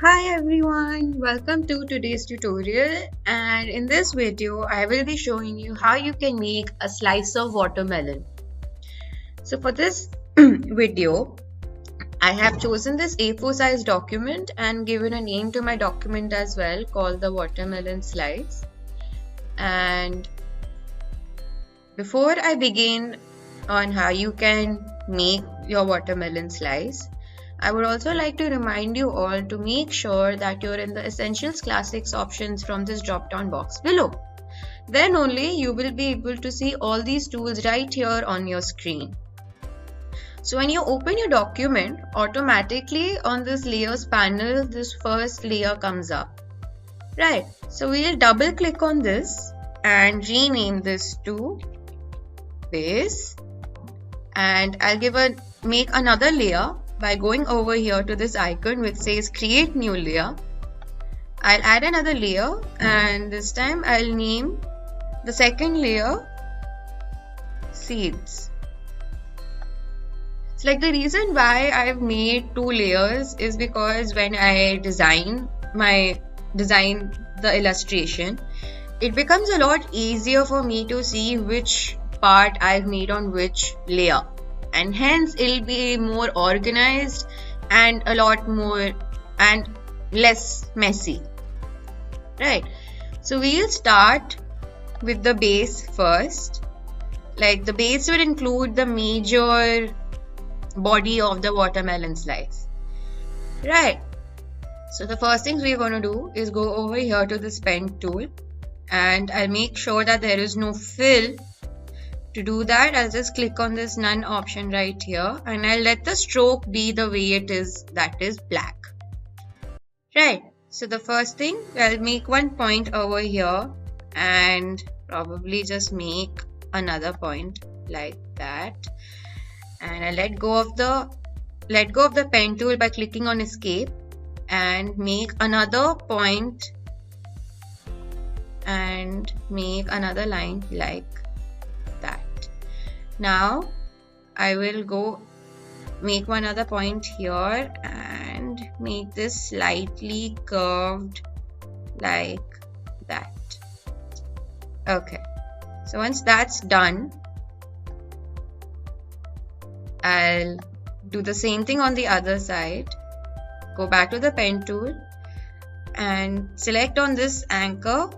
Hi everyone, welcome to today's tutorial, and in this video I will be showing you how you can make a slice of watermelon. So for this video I have chosen this A4 size document and given a name to my document as well called the watermelon slice. And before I begin on how you can make your watermelon slice, I would also like to remind you all to make sure that you're in the Essentials Classics options from this drop-down box below. Then only you will be able to see all these tools right here on your screen. So when you open your document, automatically on this layers panel, this first layer comes up. Right, so we'll double click on this and rename this to base, and I'll make another layer by going over here to this icon which says create new layer. I'll add another layer and this time I'll name the second layer seeds. It's like the reason why I've made two layers is because when I design the illustration, it becomes a lot easier for me to see which part I've made on which layer, and hence it'll be more organized and a lot more and less messy, right? So we'll start with the base first. Like the base will include the major body of the watermelon slice, right? So the first things we're going to do is go over here to this pen tool, and I'll make sure that there is no fill. To do that, I'll just click on this none option right here and I'll let the stroke be the way it is, that is black. Right, so the first thing, I'll make one point over here and probably just make another point like that, and I'll let go of the pen tool by clicking on escape and make another point and make another line like that. Now I will go make one other point here and make this slightly curved like that. Okay, so once that's done, I'll do the same thing on the other side. Go back to the pen tool and select on this anchor,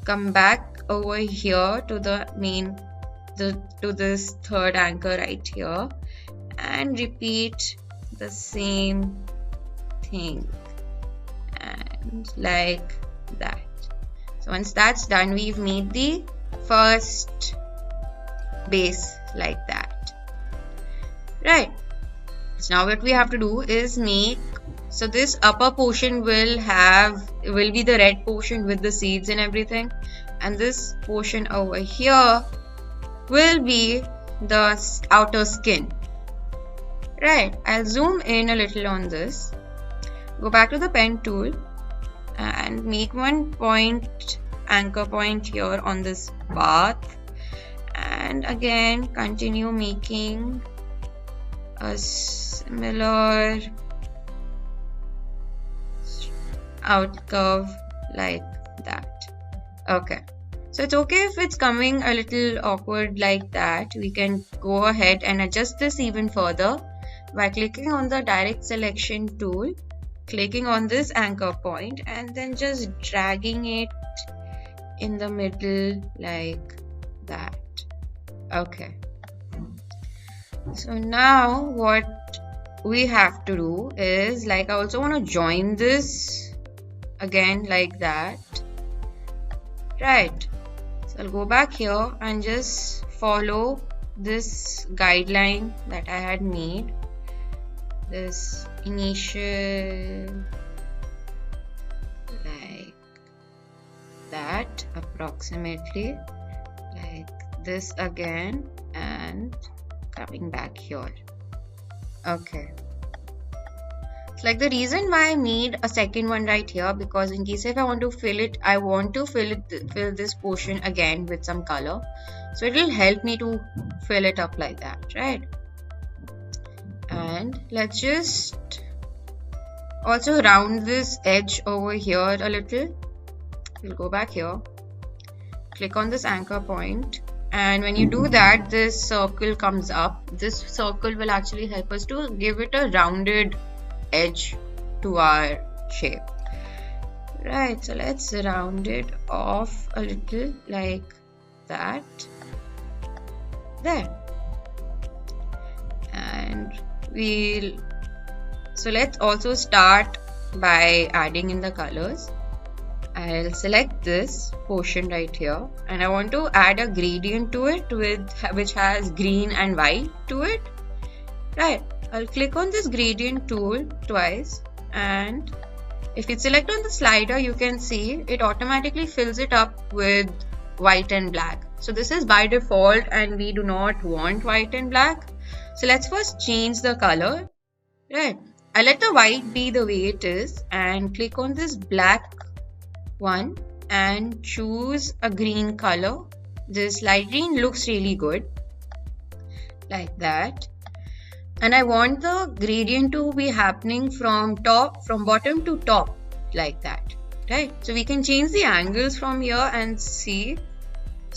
come back over here to the to this third anchor right here and repeat the same thing and like that. So once that's done, we've made the first base like that, right? So now what we have to do is so this upper portion will be the red portion with the seeds and everything, and this portion over here will be the outer skin, right? I'll zoom in a little on this, go back to the pen tool and make one point, anchor point here on this path, and again continue making a similar out curve like that. Okay, so it's okay if it's coming a little awkward like that. We can go ahead and adjust this even further by clicking on the direct selection tool, clicking on this anchor point and then just dragging it in the middle like that. Okay, so now what we have to do is, like, I also want to join this again like that, right? So I'll go back here and just follow this guideline that I had made, this initial like that, approximately like this again, and coming back here. Okay, it's like the reason why I made a second one right here, because in case if I want to fill it, fill this portion again with some color, so it will help me to fill it up like that, right? And let's just Also round this edge over here a little. We'll go back here, click on this anchor point, and when you do that, this circle comes up. This circle will actually help us to give it a rounded edge to our shape. Right, so let's round it off a little like that. There. And so let's also start by adding in the colors. I'll select this portion right here, and I want to add a gradient to it which has green and white to it. Right, I'll click on this gradient tool twice, and if you select on the slider, you can see it automatically fills it up with white and black. So this is by default, and we do not want white and black. So let's first change the color. Right, I'll let the white be the way it is and click on this black one and choose a green color. This light green looks really good like that, and I want the gradient to be happening from bottom to top like that. Right, so we can change the angles from here and see.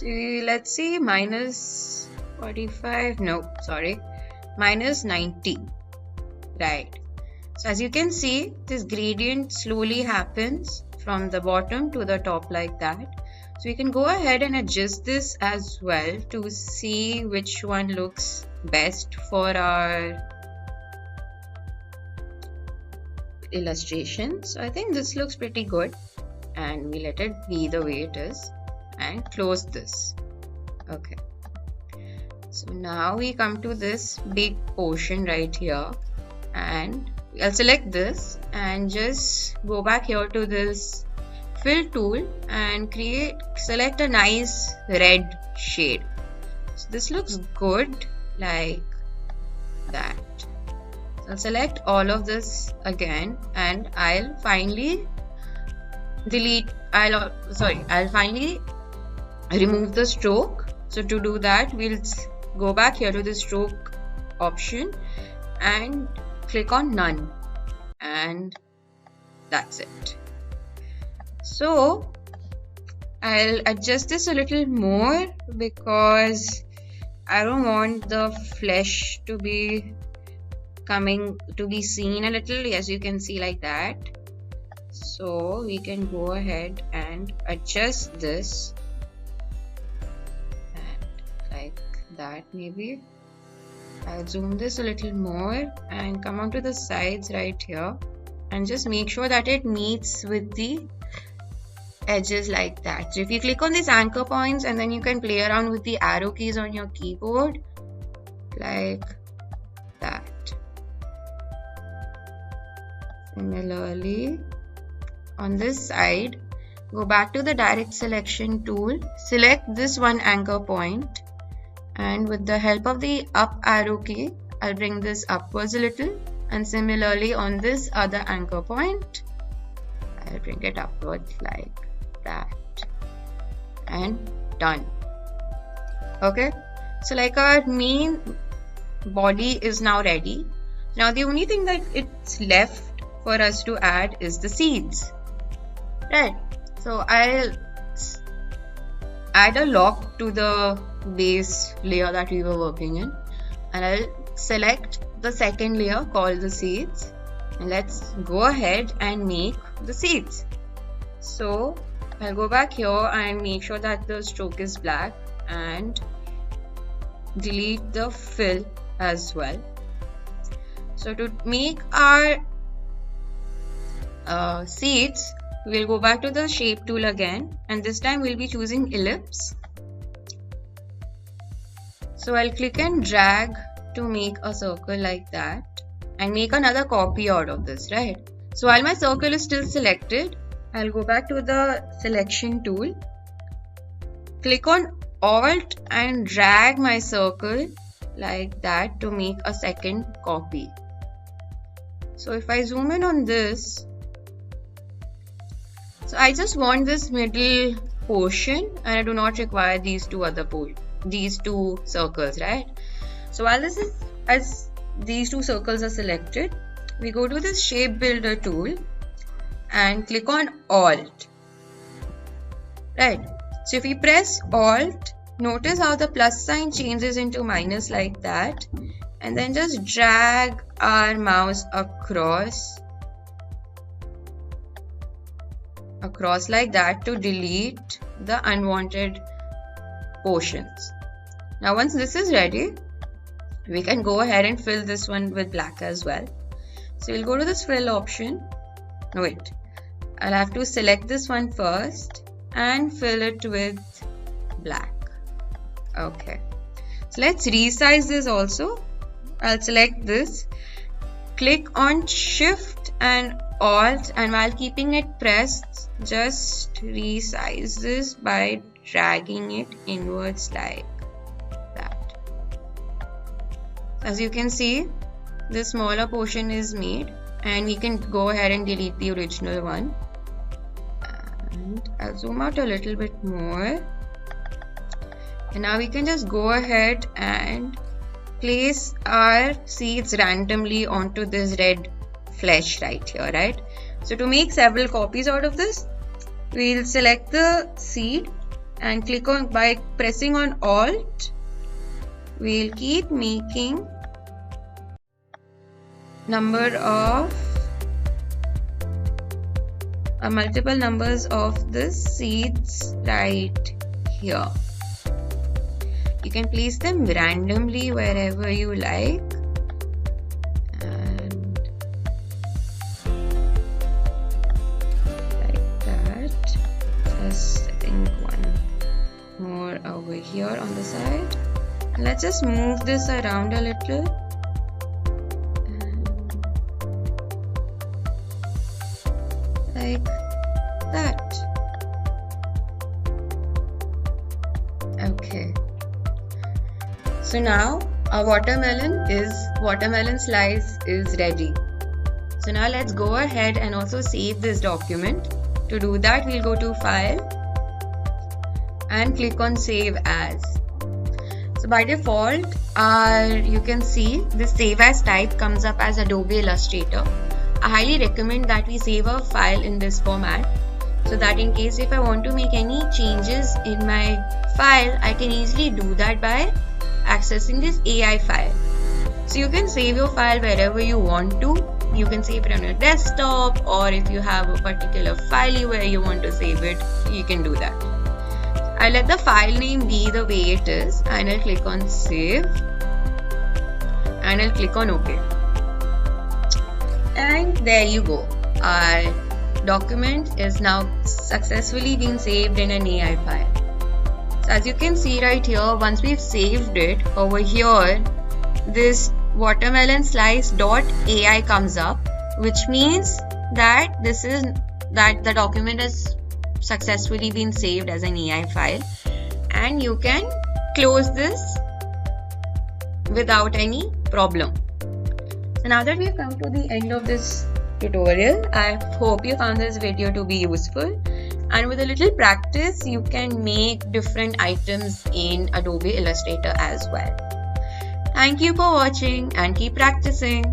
Let's see, minus 45, no, sorry, minus 90. Right, so as you can see, this gradient slowly happens from the bottom to the top like that. So we can go ahead and adjust this as well to see which one looks best for our illustration. So I think this looks pretty good, and we let it be the way it is and close this. Okay, so now we come to this big portion right here, and I'll select this and just go back here to this fill tool and select a nice red shade. So this looks good like that. So I'll select all of this again, and I'll finally remove the stroke. So to do that, we'll go back here to the stroke option and click on none, and that's it. So I'll adjust this a little more because I don't want the flesh to be seen a little, as you can see like that. So we can go ahead and adjust this and like that. Maybe I'll zoom this a little more and come onto the sides right here and just make sure that it meets with the edges like that. So if you click on these anchor points, and then you can play around with the arrow keys on your keyboard like that. Similarly, on this side, go back to the direct selection tool, select this one anchor point, and with the help of the up arrow key, I'll bring this upwards a little, and similarly on this other anchor point, I'll bring it upwards like that, and done. Okay, so like our main body is now ready. Now the only thing that it's left for us to add is the seeds. Right, so I'll add a lock to the base layer that we were working in, and I'll select the second layer called the seeds, and let's go ahead and make the seeds. So I'll go back here and make sure that the stroke is black and delete the fill as well. So to make our seeds, we'll go back to the shape tool again, and this time we'll be choosing ellipse. So I'll click and drag to make a circle like that and make another copy out of this, right? So while my circle is still selected, I'll go back to the selection tool, click on Alt and drag my circle like that to make a second copy. So if I zoom in on this, so I just want this middle portion, and I do not require these two circles, right? So while as these two circles are selected, we go to this shape builder tool and click on Alt. Right. So if we press Alt, notice how the plus sign changes into minus like that, and then just drag our mouse across like that to delete the unwanted portions. Now once this is ready, we can go ahead and fill this one with black as well. So we'll go to this fill option. No, wait, I'll have to select this one first and fill it with black. Okay, so let's resize this also. I'll select this, click on Shift and Alt, and while keeping it pressed, just resize this by dragging it inwards like that. As you can see, the smaller portion is made, and we can go ahead and delete the original one. And I'll zoom out a little bit more, and now we can just go ahead and place our seeds randomly onto this red flesh right here, right? So to make several copies out of this, we'll select the seed and click on, by pressing on Alt, we'll keep making multiple numbers of the seeds right here. You can place them randomly wherever you like, and like that. Just I think one more over here on the side. And let's just move this around a little. Like that. Okay. So now our watermelon slice is ready. So now let's go ahead and also save this document. To do that, we'll go to File and click on Save As. So by default, you can see the Save As type comes up as Adobe Illustrator. I highly recommend that we save a file in this format, so that in case if I want to make any changes in my file, I can easily do that by accessing this AI file. So you can save your file wherever you want to. You can save it on your desktop, or if you have a particular file where you want to save it, you can do that. I'll let the file name be the way it is, and I'll click on Save, and I'll click on OK. And there you go. Our document is now successfully being saved in an AI file. So as you can see right here, once we've saved it, over here, this watermelon slice.ai comes up, which means that the document has successfully been saved as an AI file, and you can close this without any problem. So now that we've come to the end of this tutorial, I hope you found this video to be useful, and with a little practice you can make different items in Adobe Illustrator as well. Thank you for watching and keep practicing.